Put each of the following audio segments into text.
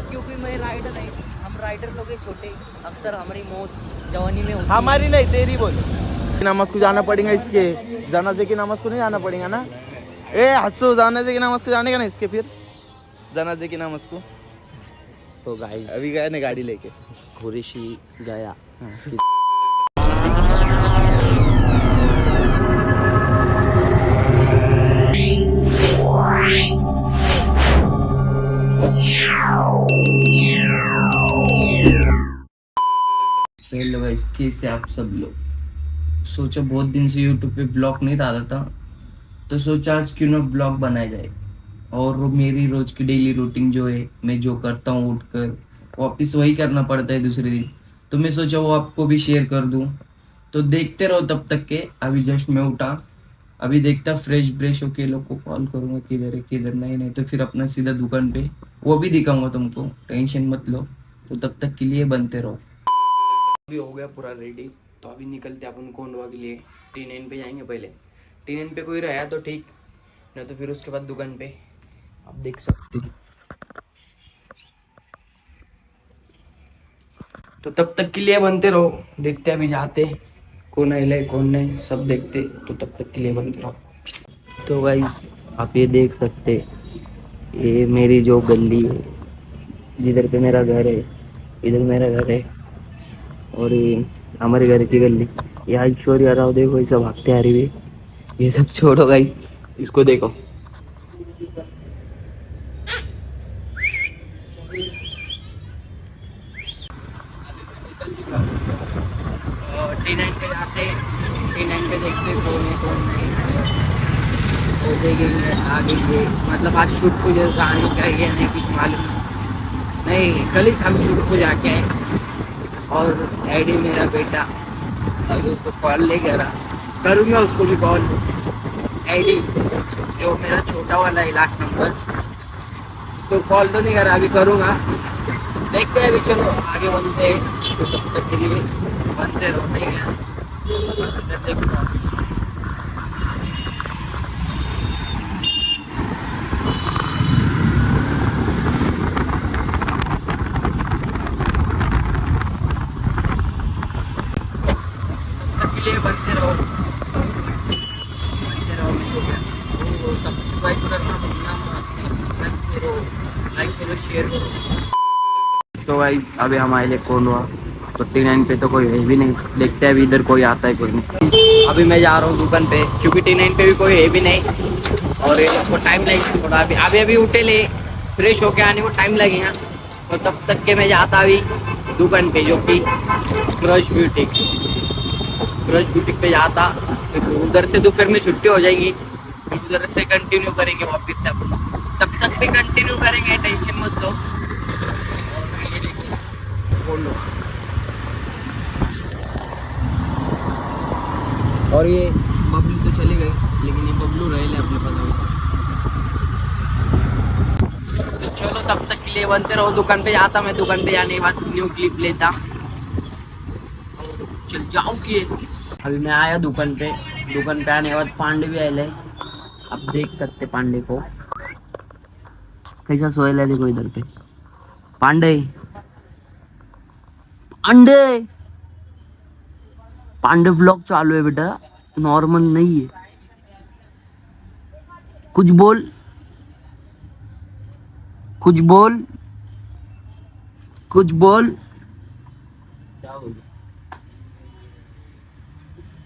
क्योंकि मैं राइडर नहीं, हम राइडर लोग हैं छोटे, अक्सर हमारी मौत जवानी में होती है। हमारी नहीं तेरी बोल। नमाज को जाना पड़ेगा इसके, जनाजे की नमाज को नहीं जाना पड़ेगा ना। ए हंसो, जनाजे की नमाज को जाने का ना इसके, फिर जनाजे की नमाज को। तो गाइस अभी गया ना गाड़ी लेके। कुरैशी गया। हेलो गाइस, कैसे आप सब लोग। सोचा बहुत दिन से यूट्यूब पे ब्लॉग नहीं डाला था, तो सोचा आज क्यों ना ब्लॉग बनाया जाए। और वो मेरी रोज की डेली रूटीन जो है, मैं जो करता हूँ उठकर वापस वही करना पड़ता है दूसरे दिन, तो मैं सोचा वो आपको भी शेयर कर दूँ। तो देखते रहो तब तक के। अभी जस्ट मैं उठा, अभी देखता फ्रेश ब्रेश होके लोग को कॉल करूँगा किधर है किधर नहीं, नहीं तो फिर अपना सीधा दुकान पे वो भी दिखाऊंगा तुमको, टेंशन मत लो। तो तब तक के लिए बनते रहो। अभी हो गया पूरा रेडी, तो अभी निकलते अपन कोंडवा के लिए। T9 पे जाएंगे पहले। T9 पे कोई रहा तो ठीक, नहीं तो फिर उसके बाद दुकान पे आप देख सकते हैं। तो तब तक के लिए बनते रहो, देखते अभी जाते कौन है कौन नहीं सब देखते। तो तब तक के लिए बनते रहो। तो गाइस आप ये देख सकते, ये मेरी जो गली है, जिधर पे मेरा घर है, इधर मेरा घर है, और ये हमारे घर की गली। ये ऐश्वर्या राव देखो, ये सब भागते आ रही है। ये सब छोड़ो गाइस, इसको देखो। T9 पे जाते, T9 पे देखते कौन है कौन नहीं, तो देखेंगे आगे से। मतलब आज शूट को जैसे आने चाहिए नहीं कुछ मालूम नहीं, कल ही हम शूट को जाके आए। और एडी मेरा बेटा, अभी उसको कॉल ले करा, करूँगा उसको भी कॉल। एडी जो मेरा छोटा वाला है लास्ट नंबर, उसको कॉल तो नहीं करा, अभी करूँगा। देखते हैं अभी, चलो आगे बनते हैं। तो तब तक के लिए बनते रहो, नहीं है देखो। लिए बनते रहो, सब्सक्राइब करना भूलना मत। सब्सक्राइब करो, लाइक करो, शेयर करो। तो गाइस अभी हम आए ले कोंडवा, तो T9 पे तो कोई है भी नहीं। देखते हैं अभी इधर कोई आता है कोई नहीं। अभी मैं जा रहा हूँ दुकान पे, क्योंकि T9 पे भी कोई है भी नहीं, और ये लोग को टाइम लगेगा थोड़ा। अभी अभी उठे ले, फ्रेश होके आने को टाइम लगेगा। तो तब तक के मैं जाता अभी दुकान पे, जो कि क्रश ब्यूटिक। क्रश बुटीक पे जाता, फिर उधर से दोपहर में छुट्टी हो जाएगी, फिर उधर से कंटिन्यू करेंगे वापस से अपन। तब तक भी कंटिन्यू करेंगे, टेंशन मत लो। और ये देखो, बोलो। और ये बबलू तो चली गई, लेकिन ये बबलू रहे ले अपने पास अभी। तो चलो तब तक के लिए बनते रहो। दुकान पे जाता मैं, दुकान पे जाने के बाद न्यू क्लिप लेता। चल जाओ कि अभी मैं आया दुकान पे। दुकान पे आने के बाद पांडे भी आए। आप देख सकते पांडे को, कैसा सोएल है देखो इधर पे। पांडे पांडे पांडे व्लॉग चालू है बेटा, नॉर्मल नहीं है। कुछ बोल, कुछ बोल, कुछ बोल।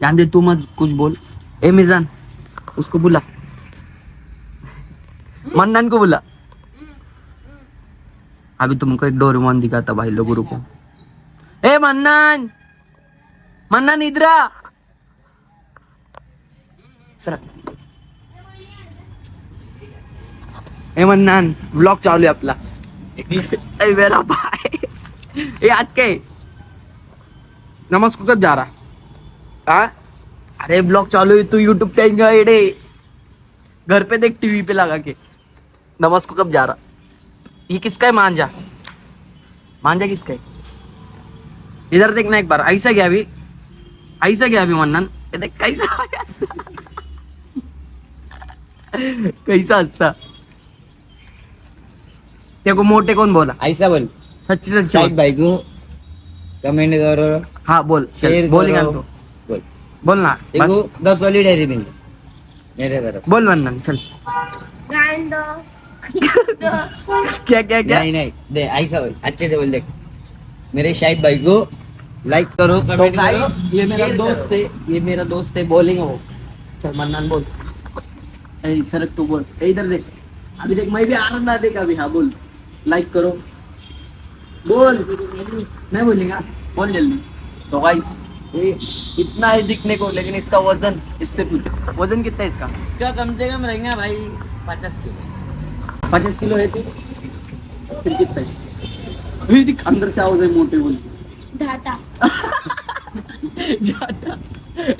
जान दे तू, मत कुछ बोल। ए मिजान, उसको बुला, मन्नन को बुला। अभी तुमको एक डोरेमोन दिखाता भाई लोगों, रुको। ए मन्नन, मन्नन इधर आ। सर ए मन्नन, व्लॉग चालू है आपला। ए मेरा भाई, ए आज के नमाज को कब जा रहा? हाँ अरे ब्लॉग चालू है, तू यूट्यूब पे आएगा एडे। घर पे देख टीवी पे लगा के। नमाज को कब जा रहा? ये किसका है? मांझा, मांझा किसका है? इधर देखना एक बार। ऐसा क्या अभी, ऐसा क्या अभी मन्नन, ये देख कैसा हंसता। कैसा हंसता। तेरे को मोटे कौन बोला? ऐसा बोल, सच्ची सच्ची शाहिद बोल. भाई को कमेंट करो, हाँ बोल, चल, शेयर बोलेगा करो. तो. बोल, बोल ना देखो बस. 10 वाली डेयरी मिल्क मेरे तरफ. बोल वंदन, चल. क्या क्या क्या? नहीं नहीं दे, ऐसा बोल, अच्छे से बोल. देख मेरे शाहिद भाई को लाइक करो, तो कमेंट करो. गाइस ये मेरा दोस्त है, ये मेरा दोस्त है, बोलेंगे वो. चल मन्नान बोल. ए सरक तू बोल. ए इधर देख. अभी देख मैं भी आ रहा देख अभी. हाँ बोल. लाइक करो. बोल. नहीं बोलेगा. बोल जल्दी. तो गाइस ये इतना है दिखने को, लेकिन इसका वजन इससे पूछो. वजन कितना है इसका? इसका कम से कम रहेगा भाई 50 किलो. 50 किलो है तू. फिर कितना है? अभी देख अंदर से आवाज है मोटे बोल. ढाटा जाटा.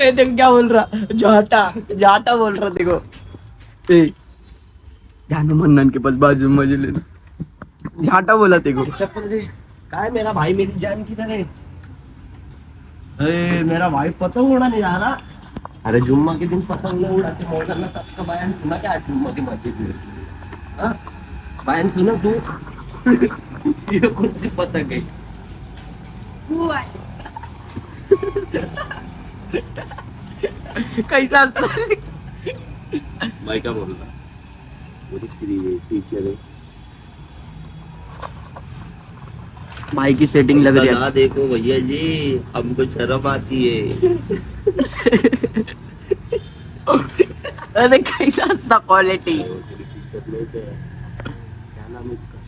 ए देख क्या बोल रहा. जाटा जाटा बोल रहा. देखो ए जानो मन्नन के पास बाजू में मजे लेना. जाटा बोला देखो. चप्पल दे. काय मेरा भाई मेरी जान किधर है? ए मेरा भाई पतंग उड़ाने जा रहा. अरे जुम्मा के दिन पतंग नहीं उड़ाते. मौलाना सबका बयान सुना क्या आज जुम्मा की मस्जिद में? हाँ? बयान सुना तू? ये कौन सी पतंग है? हुआ कैसा असतं? भाई क्या बोल रहा? मेरी टीचर है. भाई की सेटिंग लग रही है. सजा देखो भैया जी, हमको शर्म आती है. अरे कैसा असतं क्वालिटी. क्या नाम है इसका?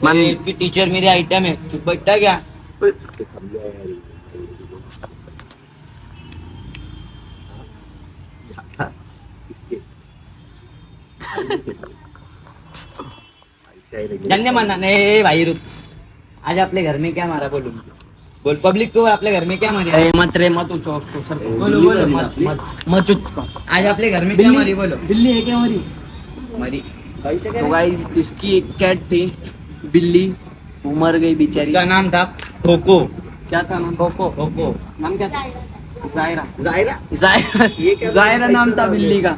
मन ये इसकी टीचर मेरी आइटम है. चुप बैठा क्या? समझो यार. जाटा इसके धन्य माना नहीं भाई. रुक, आज आपले घर में क्या मारा बोलूं? बोल पब्लिक को, आपल्या घर में क्या मारी? ए मत रे मत उचो सर. बोलो, बोलो. मत मत मत उचो. आज आपले घर में क्या मारी बोलो? बिल्ली है क्या हमारी? मारी. तो गाइस इसकी एक कैट थी बिल्ली, वो मर गई बेचारी. इसका नाम था खोको. क्या था नाम? कोको. खोको. नाम क्या था? जायरा. जायरा. जायरा जायरा नाम था बिल्ली का.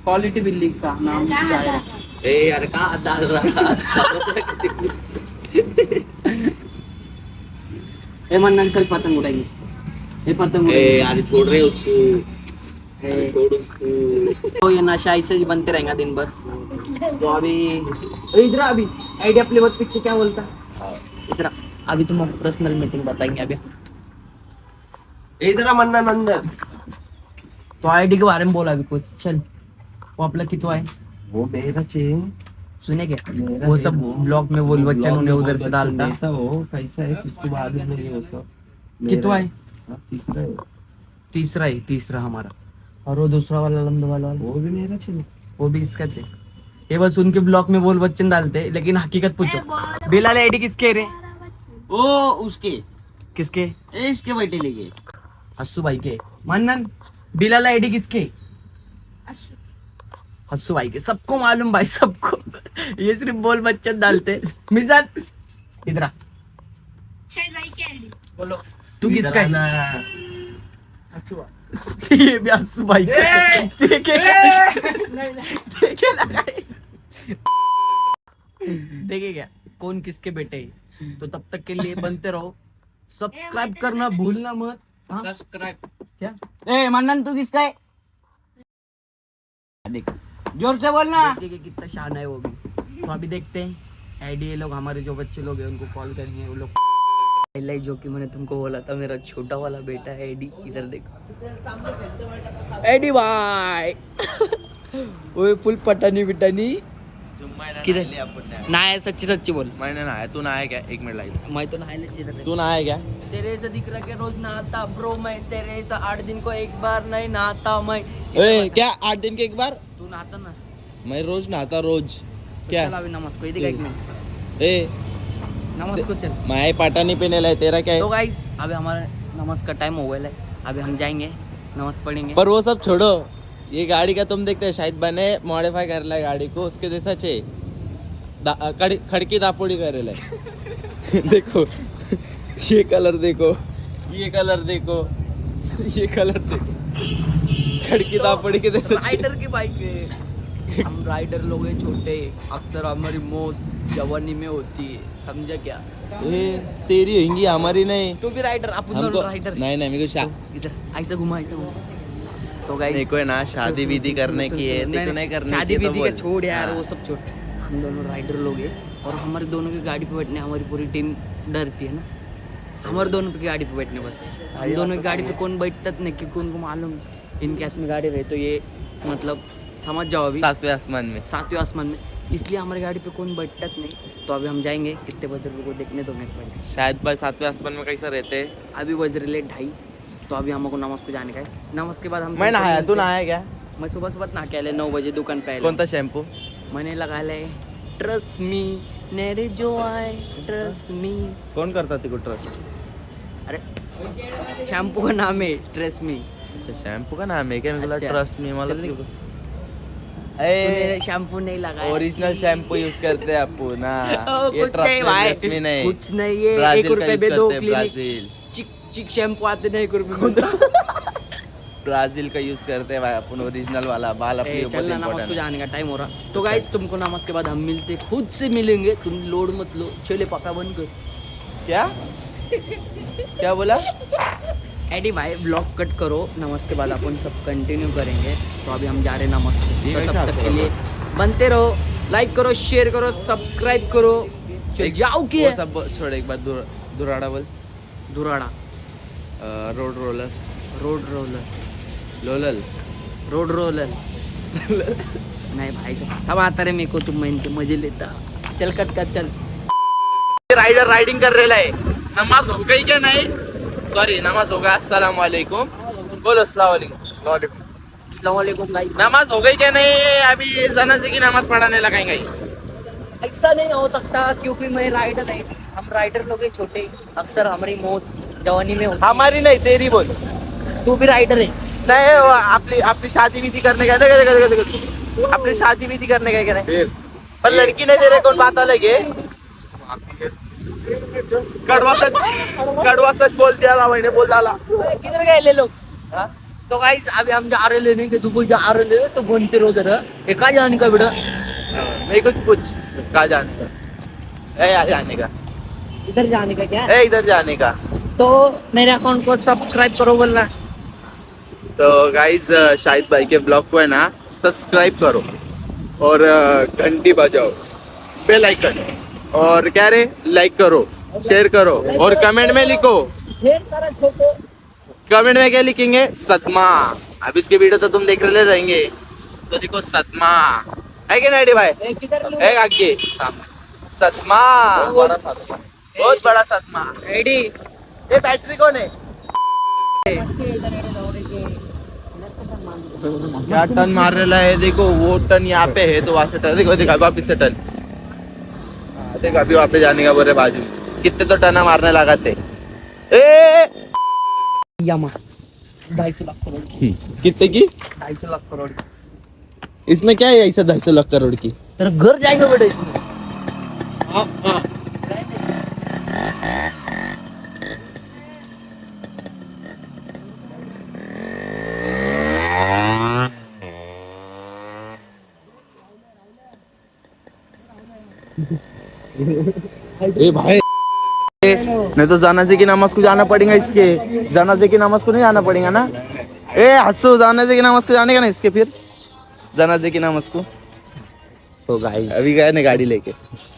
क्वालिटी बिल्ली का नाम जायरा. ए यार का डाल रहा. ए मन्नन चल पतंग उड़ाएंगे. ये पतंग ए उड़ाएंगे. यार छोड़ रहे उसको. ए, छोड़ उसको. तो ये नशा ऐसे ही बनते रहेगा दिन भर. तो अभी इधर अभी आइडिया प्ले बहुत पीछे क्या बोलता इधर. अभी तुम पर्सनल मीटिंग बताएंगे अभी. इधर मन्ना नंदन. तो आईडी के बारे में बोला अभी कुछ. चल वो आपला कितवा है वो मेरा चेन. सुने क्या? वो सब ब्लॉग में बोल बच्चन उन्हें उधर से डालता. वो कैसा है किसको बाद में नहीं वो सब. कितवा है? तीसरा है. तीसरा है. तीसरा हमारा. और वो दूसरा वाला लंबा वाला वो भी मेरा चेन. वो भी इसका चेक. ये बस उनके ब्लॉग में बोल बच्चन डालते, लेकिन हकीकत पूछो बिलाल आईडी किसके रे? ओ उसके किसके? ए इसके बैठे लेके. हस्सू भाई के. मन्नन बिलाल आईडी किसके? हस्सू भाई के. सबको मालूम भाई, सबको. ये सिर्फ बोल बच्चन डालते. मिजान इधर आ. शायद भाई की आईडी बोलो तू किसका है? ये भी हस्सू भाई का. देखे लगाए. देखे क्या कौन किसके बेटे है. तो तब तक के लिए बनते रहो. सब्सक्राइब करना भूलना मत. सब्सक्राइब क्या? ए मन्नन तू किसका है? देख जोर से बोलना. देखिए कितना शान है वो भी. तो अभी देखते हैं आईडी. ये लोग हमारे जो बच्चे लोग हैं उनको कॉल करेंगे. वो लोग पहले जो कि मैंने तुमको बोला था मेरा छोटा वाला बेटा है एडी. इधर देखो एडी भाई. ओए फुल पटानी बिटानी. किधर नहाया? सच्ची सच्ची बोल. मैंने नहाया. तू नहाया क्या? एक मिनट लाइट. मैं तो नहाने चाहिए. तू नहाया क्या? तेरे ऐसा दिख रहा है रोज नहाता ब्रो. मैं तेरे ऐसा 8 दिन को एक बार नहीं नहाता मैं. ए क्या 8 दिन के एक बार? तू नहाता ना? मैं रोज नहाता रोज. क्या? चल अभी नमस्को. इधर एक मिनट. ए नमस्को चल. मैं पाटा नहीं पहने ला. तेरा क्या तो है? गाइस अभी हमारा नमाज का टाइम हो गया है. अभी हम जाएंगे नमाज पढ़ेंगे. पर वो सब छोड़ो. ये गाड़ी का तुम देखते हैं शायद बने मॉडिफाई कर ला गाड़ी को. उसके जैसा चे खड़की दापोड़ी करेला है. देखो ये कलर देखो, ये कलर देखो, ये कलर देखो. खड़की दापोड़ी के जैसा राइडर की बाइक है. हम राइडर लोग हैं छोटे, अक्सर हमारी मौत जवानी में होती है, समझा क्या? ए, तेरी होंगी हमारी नहीं। तू भी राइडर, अपन हमको दोनों राइडर। नहीं नहीं, मेरे को इधर ऐसा घुमा, ऐसा घुमा। तो गाइस मेरे को है ना शादी विधि करने की है, तेरे को नहीं करनी शादी है तो विधि का बोल। छोड़ यार, हाँ। वो सब छोड़। हम दोनों राइडर लोग हैं और हमारे दोनों की गाड़ी पे बैठने हमारी पूरी टीम डरती है ना, हमारे दोनों की गाड़ी पे बैठने बस। हम दोनों की गाड़ी पे कौन बैठता नहीं, क्योंकि उनको मालूम इनके हाथ में गाड़ी रहे तो ये मतलब समझ जाओ अभी सातवें आसमान में। सातवें आसमान में, इसलिए हमारी गाड़ी पे कौन बैठता नहीं। तो अभी हम जाएंगे, कितने बजे को देखने दो मेरे पहले। शायद भाई सातवें आसमान में कैसा रहते हैं। अभी बज रहे 2:30, तो अभी हमको नमाज को जाने का है। नमाज के बाद हम मैं नहाया, तू नहाया क्या? मैं सुबह सुबह नहा के आया 9 बजे दुकान पे आया। कोणता शैम्पू? मैंने लगा ले ट्रस्ट मी नेरे जो आए ट्रस्ट मी। कौन करता तेरे को ट्रस्ट? अरे शैम्पू का नाम है ट्रस्ट मी। अच्छा शैम्पू का नाम है क्या? मेरे को अच्छा। ट्रस्ट मी मला तूने ए शैम्पू नहीं लगाया। ओरिजिनल शैम्पू यूज करते हैं आपको ना, ओ, ये कुछ नहीं भाई, ट्रस्ट मी नहीं। कुछ नहीं, ये 1 ब्राजील का रुपए यूज में 2 करते हैं, क्लिनिक ब्राजील। चिक शैम्पू आते नहीं 1 रुपए में। ब्राजील का यूज करते हैं भाई अपन, ओरिजिनल वाला। बाल अपनी बहुत चलना, नमाज को important है। जाने का टाइम हो रहा। तो गाइस तुमको नमाज के बाद हम मिलते, खुद से मिलेंगे, तुम लोड मत लो। चले पका बंद कर। क्या क्या बोला? एडी भाई ब्लॉग कट करो, नमाज के बाद अपन सब कंटिन्यू करेंगे। तो अभी हम जा रहे हैं नमाज को। ये तो कैसा तब तक हंस के रहा लिए बनते रहो, लाइक करो, शेयर करो, सब्सक्राइब करो। चल जाओ वो के सब छोड़, एक बार दुराड़ा बोल। दुराड़ा, रोड रोलर, रोड रोलर, लोलल। Road roller. नहीं भाई सब आता रे मेरे को, तुम मैं इनके मजे लेता। चल कट कर चल। राइडर राइडिंग कर रहा है। नमाज हो गई क्या? नहीं सॉरी, नमाज होगा। अस्सलाम वालेकुम बोलो। अस्सलाम वालेकुम। अस्सलाम वालेकुम गाइस। नमाज हो गई क्या? नहीं अभी जनाजे की नमाज पढ़ाने लगाएंगे। ऐसा नहीं हो सकता क्योंकि मैं राइडर नहीं, हम राइडर लोग हैं छोटे, अक्सर हमारी मौत जवानी में होती है। हमारी नहीं, तेरी बोल। तू भी राइडर है। नहीं वो अपनी शादी विधि करने का, अपनी शादी विधि करने का क्या नहीं? पर लड़की नहीं दे रहे, कौन बात अलग है। कड़वा सच बोल दिया था मैंने, बोल डाला। किधर गए ले लोग? तो गाइस अभी हम जा रहे लेने के, दुबई जा रहे ले, तो बनते रहो जरा। ये कहाँ जाने का बेटा? मैं कुछ पूछ कहाँ जाने का? जाने का, इधर जाने का क्या? इधर जाने का। तो मेरे अकाउंट को सब्सक्राइब करो बोलना। तो गाइज शाहिद भाई के ब्लॉग को है ना सब्सक्राइब करो और घंटी बजाओ, बेल आइकन, और क्या रे, लाइक करो, शेयर करो और कमेंट में लिखो। ढेर सारा ठोको। कमेंट में क्या लिखेंगे? सतमा। अब इसके वीडियो तो तुम देख रहे रहेंगे, तो लिखो सतमा। है कि नहीं भाई? किधर लूं? एक आगे सतमा, बहुत बड़ा सतमा। एडी ये बैटरी कौन है? क्या टन मार रहा है? देखो वो टन यहाँ पे है, तो वहां से टन, देखो देखो वापिस से टन। देखो अभी वहाँ पे जाने का बोल रहे बाजू में। कितने तो टना मारने लगाते। यामा 250 लाख करोड़ की। कितने की? 250 लाख करोड़ की। इसमें क्या है ऐसा 250 लाख करोड़ की? तेरा घर जाएगा बेटा इसमें। ए भाई नहीं तो जनाजे की नमाज को जाना पड़ेगा इसके। जनाजे की नमाज को नहीं जाना पड़ेगा ना? हंसो, जनाजे की नमाज को जाने का ना इसके, फिर जनाजे की नमाज को। तो गाइस अभी गए ना गाड़ी लेके।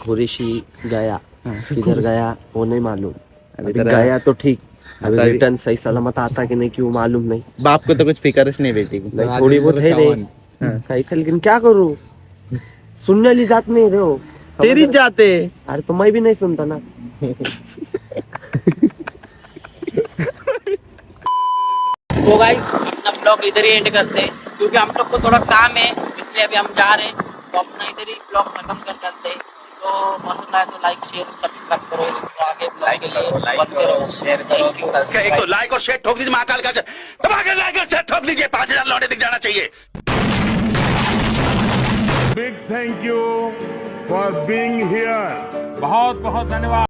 कुरैशी गया, किधर गया वो नहीं मालूम। अभी तेरा- गया तो ठीक, अभी अच्छा, रिटर्न सही सलामत आता कि नहीं क्यों मालूम नहीं। बाप को तो कुछ फिकर नहीं बेटी को। नहीं, थोड़ी बहुत है रे कैसे, लेकिन क्या करूँ, सुनने ली जात नहीं रहे हो। तेरी जाते। अरे तो मैं भी नहीं सुनता ना। तो गाइस अपना ब्लॉग इधर ही एंड करते हैं, क्योंकि हम लोग को थोड़ा काम है, इसलिए अभी हम जा रहे हैं। तो अपना इधर ही ब्लॉग खत्म कर चलते हैं। तो पसंद आए तो लाइक शेयर सब्सक्राइब करो। तो आगे ब्लॉग के लिए बनते रहो, शेयर करो। एक तो लाइक और शेयर ठोक दीजिए, महाकाल का दबा के लाइक और शेयर ठोक दीजिए, 5000 लौटे दिख जाना चाहिए। Big thank you for being here. बहुत बहुत धन्यवाद।